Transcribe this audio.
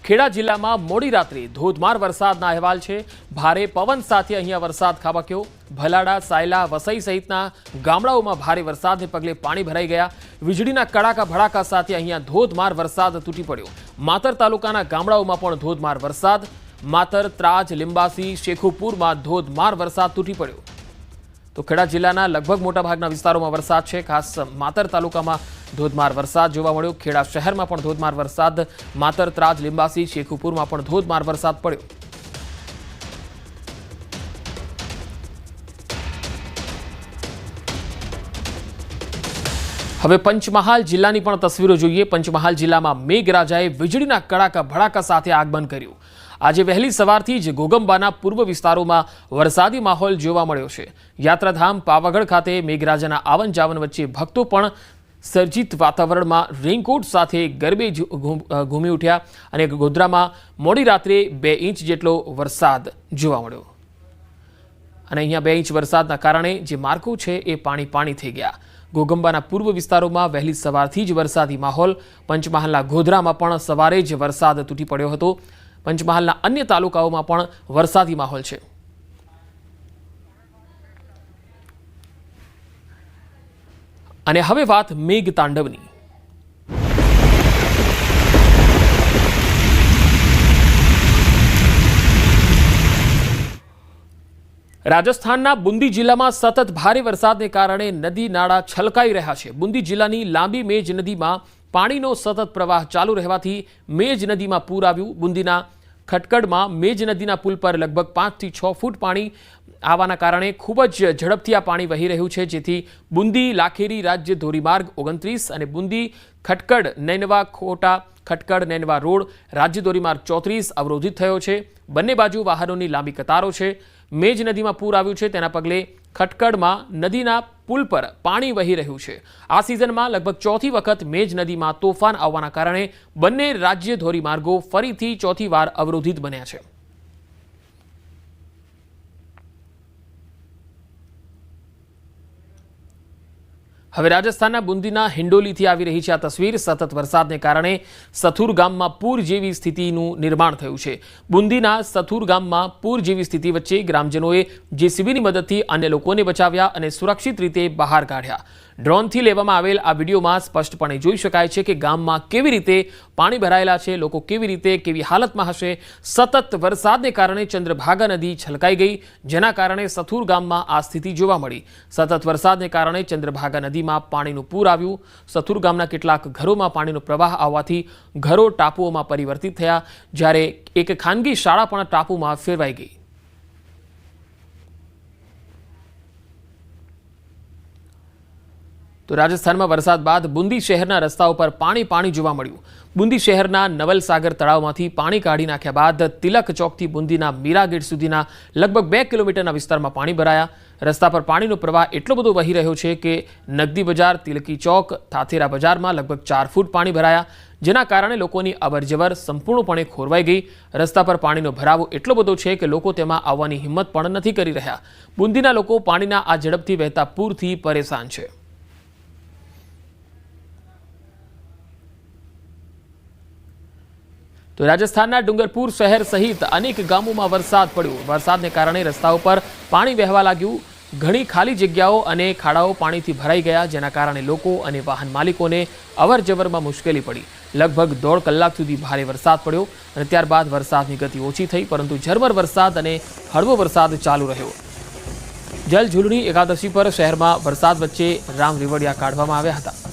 ખેડા જિલ્લામાં મોડી રાત્રે ધોધમાર વરસાદના અહેવાલ છે। ભારે પવન સાથે અહીંયા વરસાદ ખાબક્યો। ભલાડા, સાયલા, વસઈ સહિતના ગામડાઓમાં ભારે વરસાદને પગલે પાણી ભરાઈ ગયા। વીજળીના કડાકા ભડાકા સાથે અહીંયા ધોધમાર વરસાદ તૂટી પડ્યો। માતર તાલુકાના ગામડાઓમાં પણ ધોધમાર વરસાદ। માતર, ત્રાજ, લીંબાસી, શેખુપુરમાં ધોધમાર વરસાદ તૂટી પડ્યો। તો ખેડા જિલ્લાના લગભગ મોટાભાગના વિસ્તારોમાં વરસાદ છે। ખાસ માતર તાલુકામાં ધોધમાર વરસાદ જોવા મળ્યો। ખેડા શહેરમાં પણ ધોધમાર વરસાદ। માતર, ત્રાજ, લીંબાસી, શેખુપુરમાં પણ ધોધમાર વરસાદ પડ્યો। હવે પંચમહાલ જિલ્લાની પણ તસવીરો જોઈએ। પંચમહાલ જિલ્લામાં મેઘરાજાએ વીજળીના કડાકા ભડાકા સાથે આગમન કર્યું। આજે વહેલી સવારથી જ ઘોગંબાના પૂર્વ વિસ્તારોમાં વરસાદી માહોલ જોવા મળ્યો છે। યાત્રાધામ પાવાગઢ ખાતે મેઘરાજાના આવન જાવન વચ્ચે ભક્તો પણ સર્જિત વાતાવરણમાં રેઇનકોટ સાથે ગરબે ઘૂમી ઉઠ્યા અને ગોધરામાં મોડી રાત્રે 2 ઇંચ જેટલો વરસાદ જોવા મળ્યો અને અહીંયા 2 ઇંચ વરસાદના કારણે જે માર્ગો છે એ પાણી થઈ ગયા। ઘોગંબાના પૂર્વ વિસ્તારોમાં વહેલી સવારથી જ વરસાદી માહોલ। પંચમહાલના ગોધરામાં પણ સવારે જ વરસાદ તૂટી પડ્યો હતો। પંચમહાલના અન્ય તાલુકાઓમાં પણ વરસાદી માહોલ છે। અને હવે વાત મેઘ તાંડવની। રાજસ્થાનના બુંદી જિલ્લામાં સતત ભારે વરસાદને કારણે નદી નાળા છલકાઈ રહ્યા છે। બુંદી જિલ્લાની લાંબી મેજ નદીમાં પાણીનો સતત પ્રવાહ ચાલુ રહેવાથી મેજ નદીમાં પૂર આવ્યું। બુંદીના ખટકડમાં મેજ નદીના પુલ પર લગભગ 5 થી 6 ફૂટ પાણી આવવાના કારણે ખૂબ જ ઝડપથી આ પાણી વહી રહ્યું છે, જેથી બુંદી લાખેરી રાજ્ય ધોરીમાર્ગ 29 અને બુંદી ખટકડ નૈનવા ખોટા ખટકડ નૈનવા રોડ રાજ્ય ધોરીમાર્ગ 34 અવરોધિત થયો છે। બંને બાજુ વાહનોની લાંબી કતારો છે। મેજ નદીમાં પૂર આવ્યું છે, તેના પગલે ખટકડમાં નદીના પુલ પર પાણી વહી રહ્યું છે। આ સિઝનમાં લગભગ ચોથી વખત મેજ નદીમાં તોફાન આવવાના કારણે બંને રાજ્ય ધોરીમાર્ગો ફરીથી ચોથી વાર અવરોધિત બન્યા છે। હવે રાજસ્થાનના બુંદીના હિંડોલીથી આવી રહી છે આ તસવીર। સતત વરસાદને કારણે સથુર ગામમાં પૂર જેવી સ્થિતિનું નિર્માણ થયું છે। બુંદીના સથુર ગામમાં પૂર જેવી સ્થિતિ વચ્ચે ગ્રામજનોએ જેસીબીની મદદથી અન્ય લોકોને બચાવ્યા અને સુરક્ષિત રીતે બહાર કાઢ્યા। ડ્રોનથી લેવામાં આવેલ આ વિડીયોમાં સ્પષ્ટપણે જોઈ શકાય છે કે ગામમાં કેવી રીતે પાણી ભરાયેલા છે, લોકો કેવી રીતે કેવી હાલતમાં હશે। સતત વરસાદને કારણે ચંદ્રભાગા નદી છલકાઈ ગઈ, જેના કારણે સથુર ગામમાં આ સ્થિતિ જોવા મળી। સતત વરસાદને કારણે ચંદ્રભાગા નદીમાં પાણીનું પૂર આવ્યું। સથુર ગામના કેટલાક ઘરોમાં પાણીનો પ્રવાહ આવવાથી ઘરો ટાપુઓમાં પરિવર્તિત થયા, જ્યારે એક ખાનગી શાળા પણ ટાપુમાં ફેરવાઈ ગઈ। તો રાજસ્થાનમાં વરસાદ બાદ બુંદી શહેરના રસ્તાઓ પર પાણી જોવા મળ્યું। બુંદી શહેરના નવલસાગર તળાવમાંથી પાણી કાઢી નાખ્યા બાદ તિલક ચોકથી બુંદીના મીરા ગેટ સુધીના લગભગ 2 કિલોમીટરના વિસ્તારમાં પાણી ભરાયા। રસ્તા પર પાણીનો પ્રવાહ એટલો બધો વહી રહ્યો છે કે નગદી બજાર, તિલકી ચોક, થાથેરા બજારમાં લગભગ 4 ફૂટ પાણી ભરાયા, જેના કારણે લોકોની અવરજવર સંપૂર્ણપણે ખોરવાઈ ગઈ। રસ્તા પર પાણીનો ભરાવો એટલો બધો છે કે લોકો તેમાં આવવાની હિંમત પણ નથી કરી રહ્યા। બુંદીના લોકો પાણીના આ ઝડપથી વહેતા પૂરથી પરેશાન છે। તો રાજસ્થાનના ડુંગરપુર શહેર સહિત અનેક ગામોમાં વરસાદ પડ્યો। વરસાદને કારણે રસ્તાઓ પર પાણી વહેવા લાગ્યું। ઘણી ખાલી જગ્યાઓ અને ખાડાઓ પાણીથી ભરાઈ ગયા, જેના કારણે લોકો અને વાહન માલિકોને અવરજવરમાં મુશ્કેલી પડી। લગભગ 1.5 કલાક સુધી ભારે વરસાદ પડ્યો અને ત્યારબાદ વરસાદની ગતિ ઓછી થઈ, પરંતુ ઝરમર વરસાદ અને હળવો વરસાદ ચાલુ રહ્યો। જલઝૂલણી એકાદશી પર શહેરમાં વરસાદ વચ્ચે રામ રેવડિયા કાઢવામાં આવ્યા હતા।